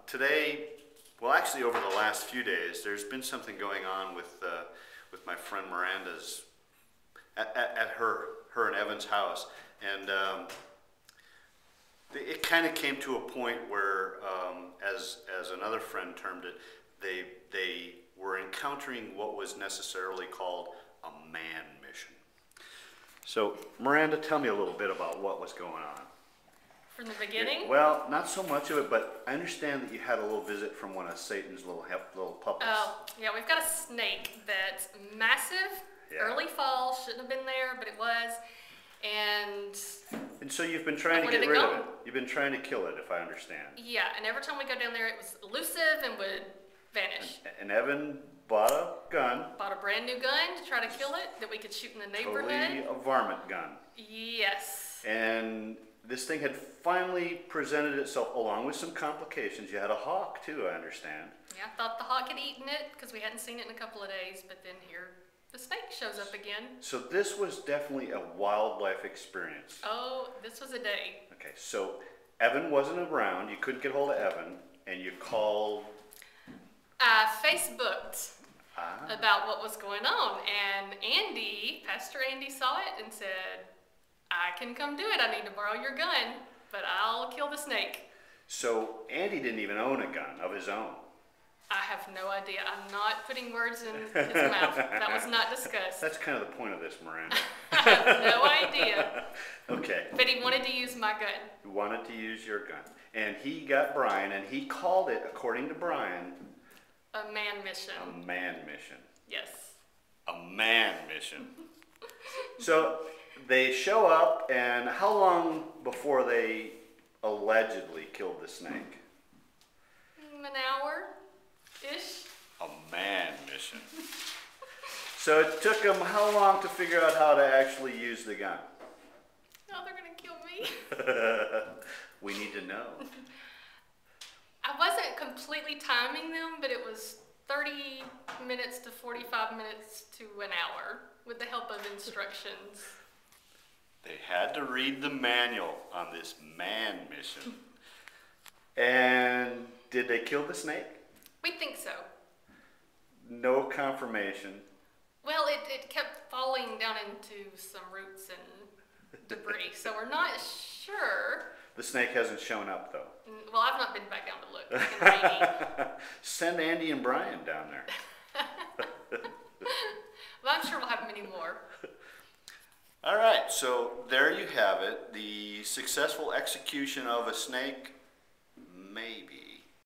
Today, well, actually, over the last few days, there's been something going on with my friend Miranda's at her and Evan's house, and it kind of came to a point where, as another friend termed it, they were encountering what was necessarily called a man mission. So, Miranda, tell me a little bit about what was going on. From the beginning? Well, not so much of it, but I understand that you had a little visit from one of Satan's little puppets. Oh, yeah, we've got a snake that's massive. Yeah. Early fall, shouldn't have been there, but it was. And so you've been trying to get rid of it. You've been trying to kill it, if I understand. Yeah, and every time we go down there, it was elusive and would vanish. And Evan bought a gun. Bought a brand new gun to try to kill it that we could shoot in the neighborhood. Totally a varmint gun. Yes. And this thing had finally presented itself along with some complications. You had a hawk too, I understand. Yeah, I thought the hawk had eaten it because we hadn't seen it in a couple of days, but then here the snake shows up again. So this was definitely a wildlife experience. Oh, this was a day. Okay, so Evan wasn't around. You couldn't get hold of Evan, and you called. I Facebooked about what was going on, and Pastor Andy saw it and said, I can come do it. I need to borrow your gun, but I'll kill the snake. So Andy didn't even own a gun of his own. I have no idea. I'm not putting words in his mouth. That was not discussed. That's kind of the point of this, Miranda. I have no idea. Okay. But he wanted to use my gun. He wanted to use your gun. And he got Brian, and he called it, according to Brian, a man mission. A man mission. Yes. A man mission. So they show up, and how long before they allegedly killed the snake? An hour-ish. A man mission. So it took them how long to figure out how to actually use the gun? Oh, they're going to kill me. We need to know. I wasn't completely timing them, but it was 30 minutes to 45 minutes to an hour with the help of instructions. They had to read the manual on this man mission. And did they kill the snake? We think so. No confirmation. Well, it kept falling down into some roots and debris, so we're not sure. The snake hasn't shown up, though. Well, I've not been back down to look. It's been rainy. Send Andy and Brian down there. Well, I'm sure we'll have many more. All right, so there you have it. The successful execution of a snake